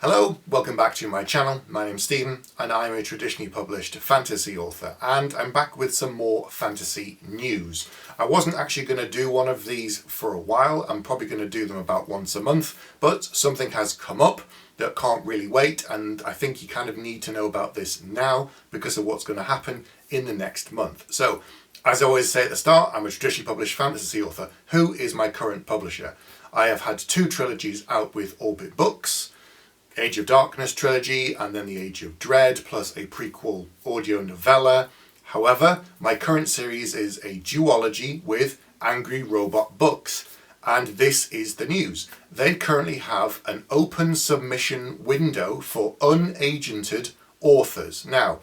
Hello, welcome back to my channel. My name's Stephen and I'm a traditionally published fantasy author, and I'm back with some more fantasy news. I wasn't actually going to do one of these for a while. I'm probably going to do them about once a month, but something has come up that can't really wait, and I think you kind of need to know about this now because of what's going to happen in the next month. So, as I always say at the start, I'm a traditionally published fantasy author. Who is my current publisher? I have had 2 trilogies out with Orbit Books. Age of Darkness trilogy and then the Age of Dread plus a prequel audio novella. However, my current series is a duology with Angry Robot Books, and this is the news. They currently have an open submission window for unagented authors. Now,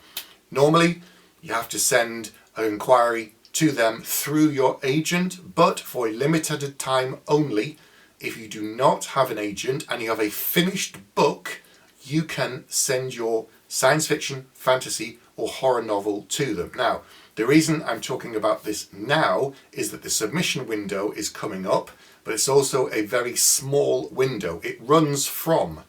normally you have to send an inquiry to them through your agent, but for a limited time only. If you do not have an agent and you have a finished book, you can send your science fiction, fantasy or horror novel to them. Now, the reason I'm talking about this now is that the submission window is coming up, but it's also a very small window. It runs from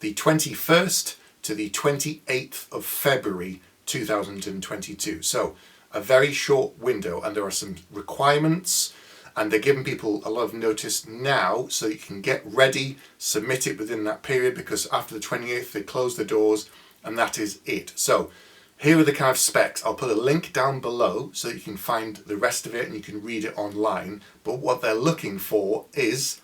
the 21st to the 28th of February 2022. So a very short window, and there are some requirements. And they're giving people a lot of notice now so you can get ready, submit it within that period, because after the 28th they close the doors and that is it. So here are the kind of specs. I'll put a link down below so you can find the rest of it and you can read it online. But what they're looking for is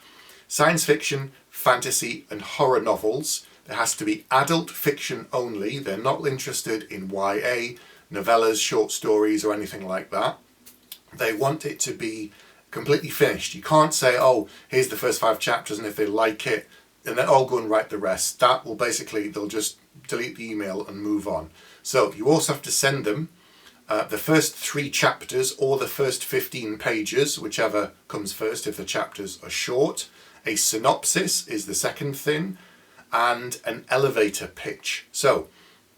science fiction, fantasy and horror novels. There has to be adult fiction only. They're not interested in YA, novellas, short stories or anything like that. They want it to be completely finished. You can't say, oh, here's the first 5 chapters and if they like it, and then I'll go and write the rest. That will basically, they'll just delete the email and move on. So you also have to send them the first 3 chapters or the first 15 pages, whichever comes first if the chapters are short. A synopsis is the second thing, and an elevator pitch. So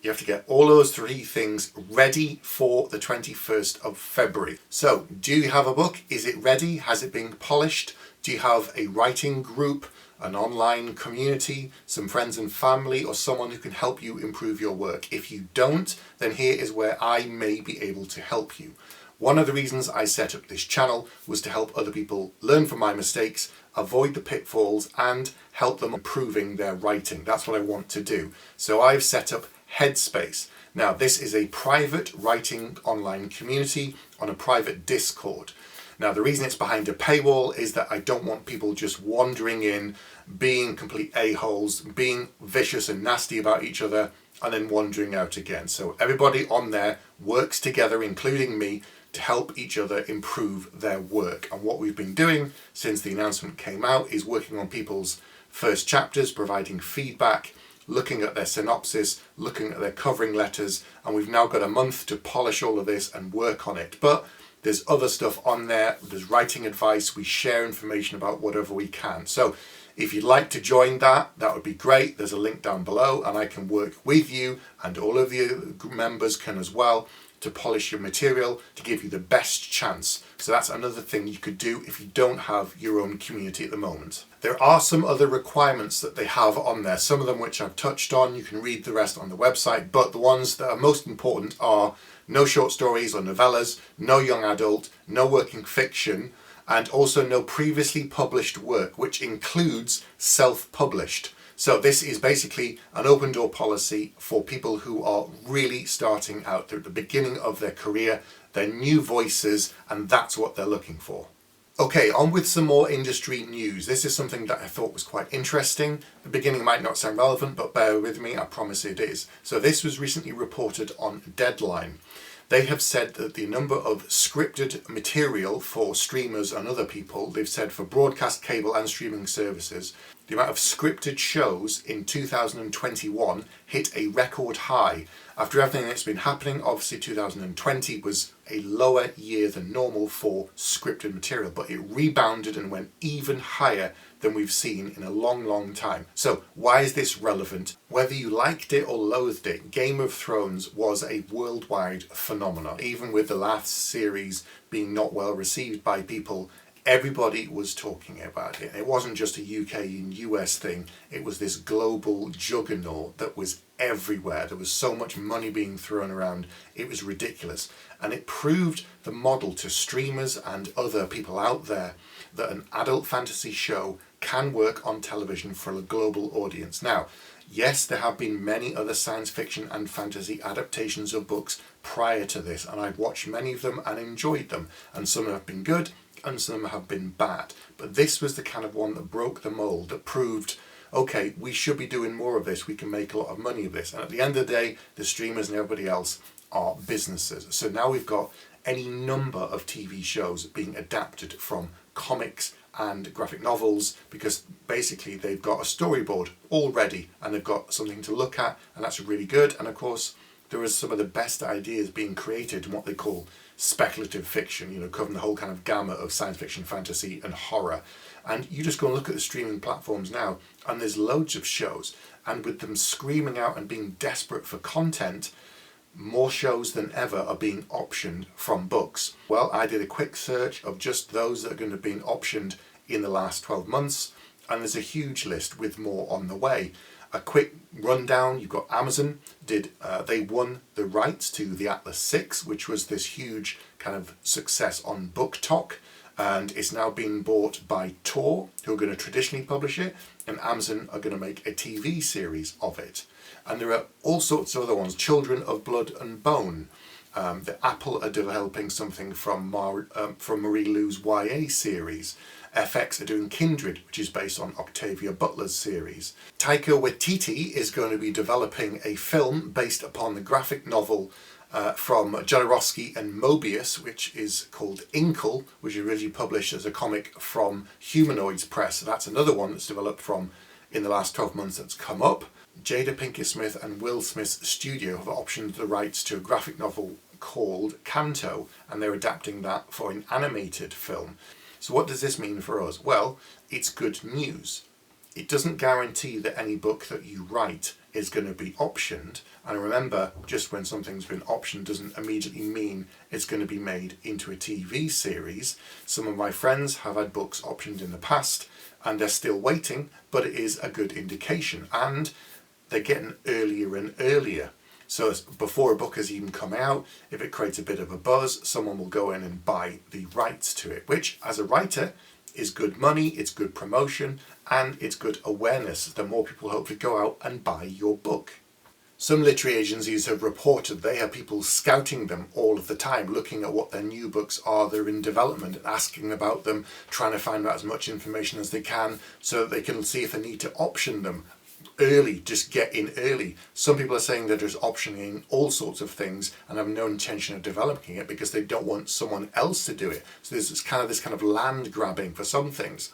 you have to get all those 3 things ready for the 21st of February. So, do you have a book? Is it ready? Has it been polished? Do you have a writing group, an online community, some friends and family, or someone who can help you improve your work? If you don't, then here is where I may be able to help you. One of the reasons I set up this channel was to help other people learn from my mistakes, avoid the pitfalls, and help them improving their writing. That's what I want to do. So I've set up Headspace. Now, this is a private writing online community on a private Discord. Now, the reason it's behind a paywall is that I don't want people just wandering in, being complete a-holes, being vicious and nasty about each other, and then wandering out again. So everybody on there works together, including me, to help each other improve their work. And what we've been doing since the announcement came out is working on people's first chapters, providing feedback, looking at their synopsis, looking at their covering letters, and we've now got a month to polish all of this and work on it. But there's other stuff on there, there's writing advice, we share information about whatever we can. So if you'd like to join that would be great. There's a link down below and I can work with you, and all of the members can as well, to polish your material to give you the best chance. So that's another thing you could do if you don't have your own community at the moment. There are some other requirements that they have on there, some of them which I've touched on. You can read the rest on the website, but the ones that are most important are no short stories or novellas, no young adult, no working fiction, and also no previously published work, which includes self-published. So this is basically an open door policy for people who are really starting out. They're at the beginning of their career, they're new voices, and that's what they're looking for. Okay, on with some more industry news. This is something that I thought was quite interesting. The beginning might not sound relevant, but bear with me, I promise it is. So this was recently reported on Deadline. They have said that the number of scripted material for streamers and other people, they've said for broadcast, cable and streaming services, the amount of scripted shows in 2021 hit a record high. After everything that's been happening, obviously 2020 was a lower year than normal for scripted material, but it rebounded and went even higher than we've seen in a long, long time. So why is this relevant? Whether you liked it or loathed it, Game of Thrones was a worldwide phenomenon. Even with the last series being not well received by people, Everybody was talking about it. It wasn't just a UK and US thing. It was this global juggernaut that was everywhere. There was so much money being thrown around. It was ridiculous. And it proved the model to streamers and other people out there that an adult fantasy show can work on television for a global audience. Now, yes, there have been many other science fiction and fantasy adaptations of books prior to this, and I've watched many of them and enjoyed them. And some have been good, and some have been bad. But this was the kind of one that broke the mold, that proved, okay, we should be doing more of this, we can make a lot of money of this. And at the end of the day, the streamers and everybody else are businesses. So now we've got any number of TV shows being adapted from comics and graphic novels, because basically they've got a storyboard already and they've got something to look at, and that's really good. And of course, there is some of the best ideas being created in what they call speculative fiction, you know, covering the whole kind of gamut of science fiction, fantasy and horror. And you just go and look at the streaming platforms now, and there's loads of shows, and with them screaming out and being desperate for content, more shows than ever are being optioned from books. Well, I did a quick search of just those that are going to be optioned in the last 12 months, and there's a huge list with more on the way. A quick rundown: you've got Amazon they won the rights to the Atlas 6, which was this huge kind of success on BookTok, and it's now being bought by Tor, who are going to traditionally publish it, and Amazon are going to make a TV series of it. And there are all sorts of other ones. Children of Blood and Bone. The Apple are developing something from Marie Lu's YA series. FX are doing Kindred, which is based on Octavia Butler's series. Taika Waititi is going to be developing a film based upon the graphic novel from Jodorowsky and Mobius, which is called Inkle, which is originally published as a comic from Humanoids Press. So that's another one that's developed from in the last 12 months that's come up. Jada Pinkett Smith and Will Smith's studio have optioned the rights to a graphic novel called Canto, and they're adapting that for an animated film. So what does this mean for us? Well, it's good news. It doesn't guarantee that any book that you write is going to be optioned. And remember, just when something's been optioned doesn't immediately mean it's going to be made into a TV series. Some of my friends have had books optioned in the past, and they're still waiting, but it is a good indication. And they're getting earlier and earlier. So before a book has even come out, if it creates a bit of a buzz, someone will go in and buy the rights to it, which as a writer is good money, it's good promotion, and it's good awareness. The more people hopefully go out and buy your book. Some literary agencies have reported they have people scouting them all of the time, looking at what their new books are that are in development and asking about them, trying to find out as much information as they can so that they can see if they need to option them early, just get in early. Some people are saying they're just optioning all sorts of things and have no intention of developing it because they don't want someone else to do it. So there's this kind of land grabbing for some things.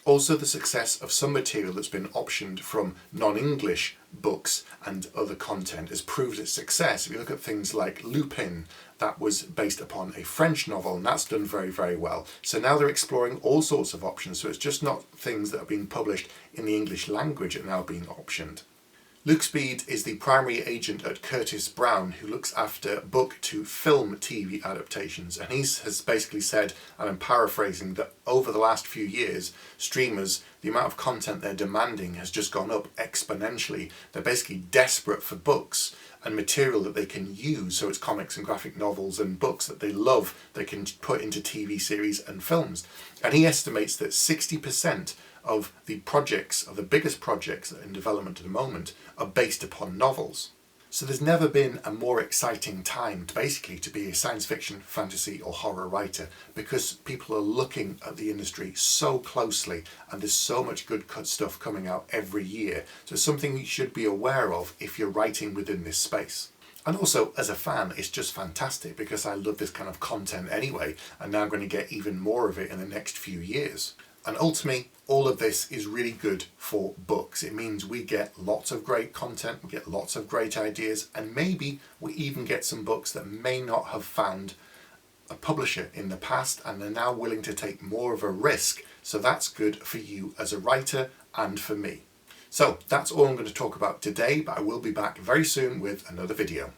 Also, the success of some material that's been optioned from non-English books and other content has proved its success. If you look at things like Lupin, that was based upon a French novel, and that's done very, very well. So now they're exploring all sorts of options. So it's just not things that are being published in the English language that are now being optioned. Luke Speed is the primary agent at Curtis Brown, who looks after book to film TV adaptations, and he has basically said, and I'm paraphrasing, that over the last few years, streamers, the amount of content they're demanding has just gone up exponentially. They're basically desperate for books and material that they can use, so it's comics and graphic novels and books that they love, they can put into TV series and films. And he estimates that 60% of the projects, of the biggest projects in development at the moment, are based upon novels. So there's never been a more exciting time to be a science fiction, fantasy or horror writer, because people are looking at the industry so closely and there's so much good stuff coming out every year. So it's something you should be aware of if you're writing within this space. And also, as a fan, it's just fantastic because I love this kind of content anyway, and now I'm going to get even more of it in the next few years. And ultimately, all of this is really good for books. It means we get lots of great content, we get lots of great ideas, and maybe we even get some books that may not have found a publisher in the past and they're now willing to take more of a risk. So that's good for you as a writer and for me. So that's all I'm going to talk about today, but I will be back very soon with another video.